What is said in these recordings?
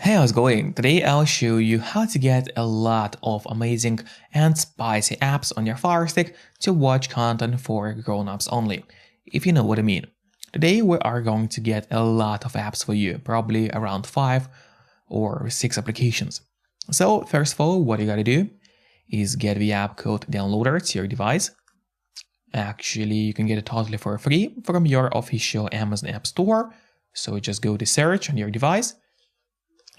Hey, how's it going? Today I'll show you how to get a lot of amazing and spicy apps on your Fire Stick to watch content for grown-ups only, if you know what I mean. Today we are going to get a lot of apps for you, probably around 5 or 6 applications. So first of all, what you gotta do is get the app code downloader to your device. Actually, you can get it totally for free from your official Amazon App Store. So just go to search on your device.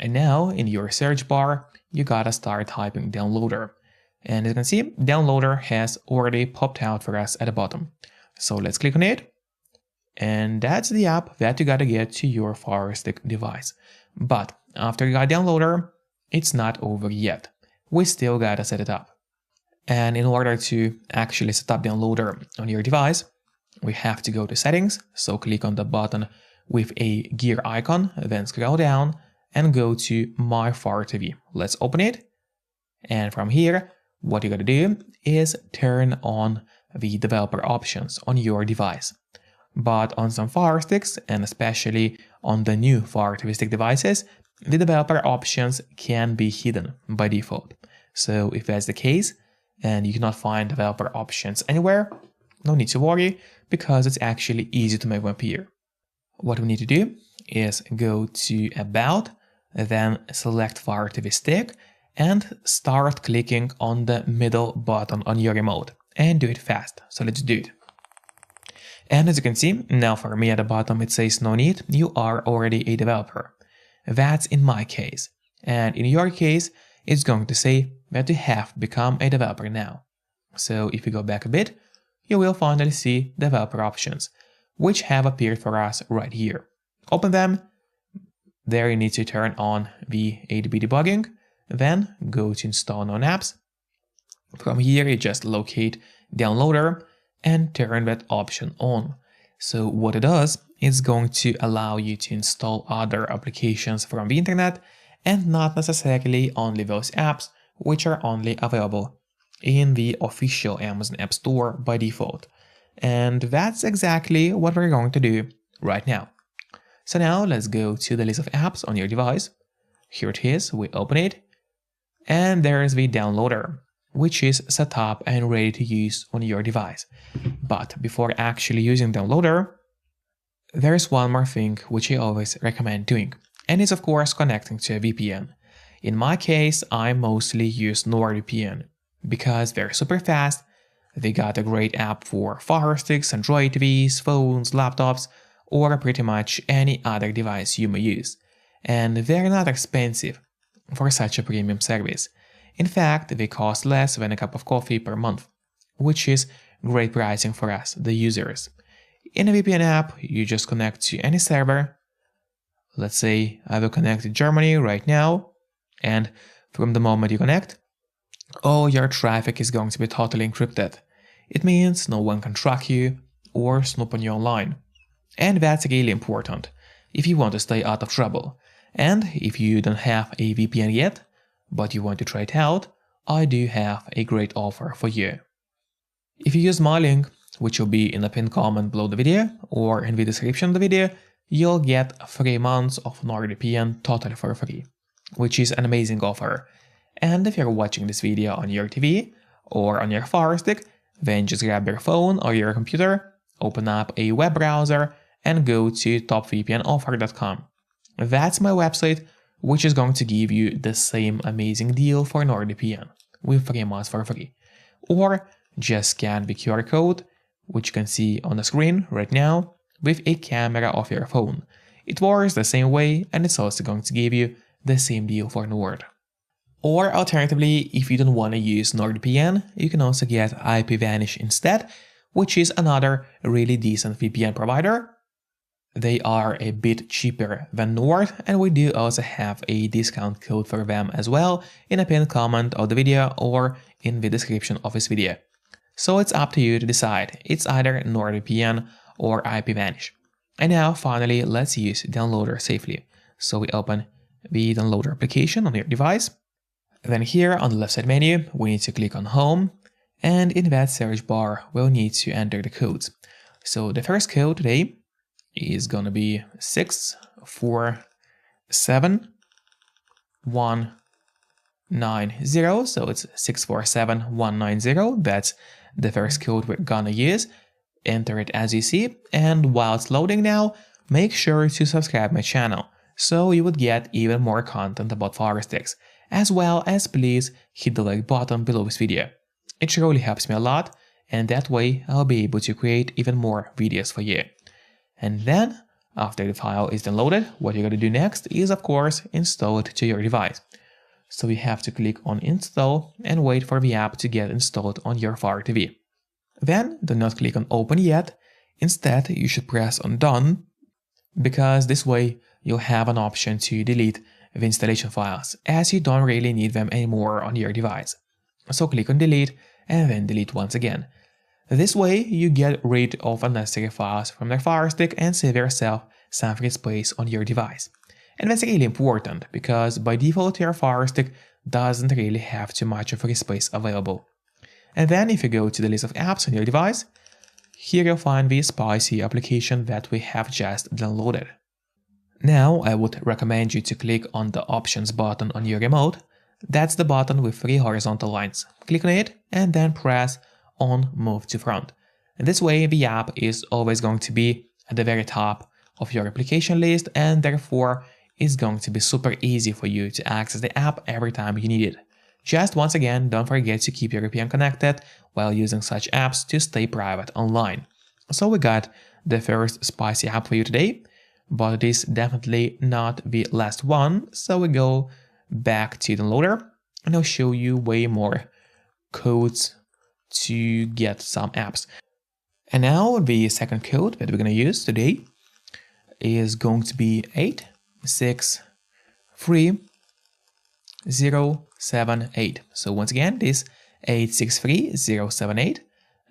And now in your search bar, you gotta start typing downloader. And as you can see, downloader has already popped out for us at the bottom. So let's click on it. And that's the app that you gotta get to your Fire Stick device. But after you got downloader, it's not over yet. We still gotta set it up. And in order to actually set up downloader on your device, we have to go to settings. So click on the button with a gear icon, then scroll down and go to My Fire TV. Let's open it. And from here, what you gotta do is turn on the developer options on your device. But on some Fire Sticks, and especially on the new Fire TV Stick devices, the developer options can be hidden by default. So if that's the case, and you cannot find developer options anywhere, no need to worry, because it's actually easy to make them appear. What we need to do is go to About, then select Fire TV Stick and start clicking on the middle button on your remote and do it fast. So let's do it. And as you can see, now for me at the bottom it says no need, you are already a developer. That's in my case. And in your case, it's going to say that you have become a developer now. So if you go back a bit, you will finally see developer options, which have appeared for us right here. Open them. There you need to turn on the ADB debugging, then go to install known apps. From here you just locate downloader and turn that option on. So what it does is going to allow you to install other applications from the internet and not necessarily only those apps which are only available in the official Amazon App Store by default. And that's exactly what we're going to do right now. So now let's go to the list of apps on your device. Here it is, we open it, and there's the downloader, which is set up and ready to use on your device. But before actually using downloader, there's one more thing which I always recommend doing, and it's of course connecting to a VPN. In my case, I mostly use NordVPN because they're super fast. They got a great app for Fire Sticks, Android TVs, phones, laptops, or pretty much any other device you may use. And they're not expensive for such a premium service. In fact, they cost less than a cup of coffee per month, which is great pricing for us, the users. In a VPN app, you just connect to any server. Let's say I will connect to Germany right now, and from the moment you connect, all your traffic is going to be totally encrypted. It means no one can track you or snoop on you online. And that's really important if you want to stay out of trouble. And if you don't have a VPN yet, but you want to try it out, I do have a great offer for you. If you use my link, which will be in the pinned comment below the video or in the description of the video, you'll get 3 months of NordVPN totally for free, which is an amazing offer. And if you're watching this video on your TV or on your Fire Stick, then just grab your phone or your computer, open up a web browser, and go to topvpnoffer.com. That's my website, which is going to give you the same amazing deal for NordVPN with 3 months for free. Or just scan the QR code, which you can see on the screen right now, with a camera of your phone. It works the same way, and it's also going to give you the same deal for Nord. Or alternatively, if you don't want to use NordVPN, you can also get IPVanish instead, which is another really decent VPN provider. They are a bit cheaper than Nord, and we do also have a discount code for them as well in a pinned comment of the video or in the description of this video. So it's up to you to decide. It's either NordVPN or IPVanish. And now finally, let's use downloader safely. So we open the downloader application on your device. Then here on the left side menu, we need to click on Home, and in that search bar, we'll need to enter the codes. So the first code today is gonna be 647 190, so it's 647190. That's the first code we're gonna use. Enter it as you see, and while it's loading now, make sure to subscribe my channel so you would get even more content about Firesticks, as well as please hit the like button below this video. It really helps me a lot, and that way I'll be able to create even more videos for you. And then, after the file is downloaded, what you're going to do next is, of course, install it to your device. So you have to click on Install and wait for the app to get installed on your Fire TV. Then, do not click on Open yet. Instead, you should press on Done, because this way you'll have an option to delete the installation files, as you don't really need them anymore on your device. So click on Delete and then delete once again. This way you get rid of unnecessary files from your Fire Stick and save yourself some free space on your device. And that's really important, because by default your Fire Stick doesn't really have too much of free space available. And then if you go to the list of apps on your device, here you'll find the spicy application that we have just downloaded. Now I would recommend you to click on the Options button on your remote. That's the button with 3 horizontal lines. Click on it and then press on Move to Front. And this way the app is always going to be at the very top of your application list, and therefore it's going to be super easy for you to access the app every time you need it. Just once again, don't forget to keep your VPN connected while using such apps to stay private online. So we got the first spicy app for you today, but it is definitely not the last one. So we go back to the downloader and I'll show you way more codes to get some apps. And now the second code that we're going to use today is going to be 863078. So once again, this 863078,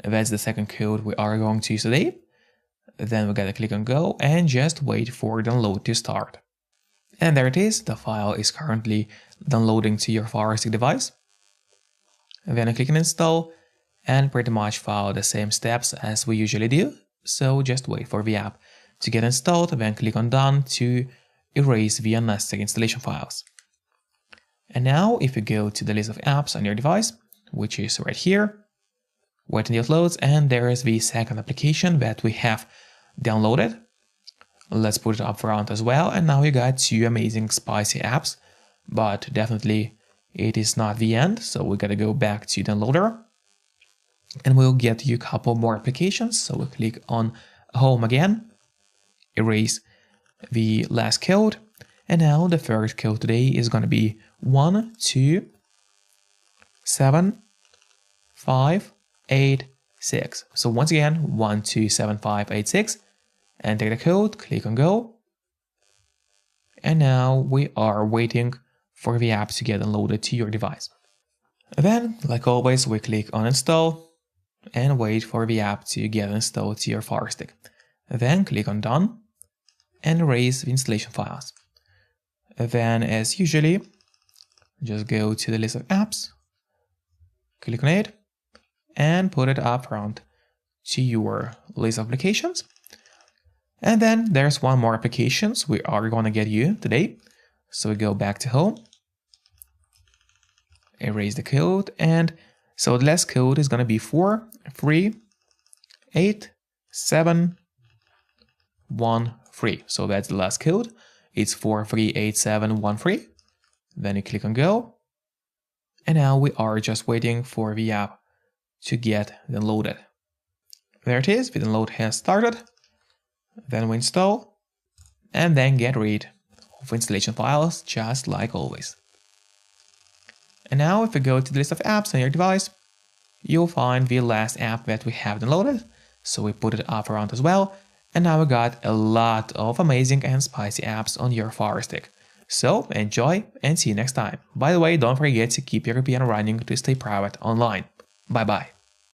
that's the second code we are going to use today. Then we gotta click on Go and just wait for download to start. And there it is, the file is currently downloading to your Firestic device. And then I click on Install and pretty much follow the same steps as we usually do. So just wait for the app to get installed, then click on Done to erase the unnecessary installation files. And now if you go to the list of apps on your device, which is right here, wait until it loads, and there is the second application that we have downloaded. Let's put it up front as well, and now you got 2 amazing spicy apps, but definitely it is not the end, so we gotta go back to downloader and we'll get you a couple more applications. So we'll click on Home again, erase the last code, and now the third code today is gonna be 127586. So once again, 127586. Enter the code, click on Go. And now we are waiting for the app to get downloaded to your device. Then, like always, we click on Install and wait for the app to get installed to your Fire Stick. Then click on Done and erase the installation files. Then, as usually, just go to the list of apps, click on it, and put it up front to your list of applications. And then there's one more applications we are going to get you today. So we go back to Home, erase the code, and so the last code is going to be 4387113. So that's the last code. It's 438713. Then you click on Go. And now we are just waiting for the app to get downloaded. There it is, the download has started. Then we install and then get rid of installation files just like always. And now if we go to the list of apps on your device, you'll find the last app that we have downloaded. So we put it up front as well. And now we got a lot of amazing and spicy apps on your Fire Stick. So enjoy and see you next time. By the way, don't forget to keep your VPN running to stay private online. Bye bye.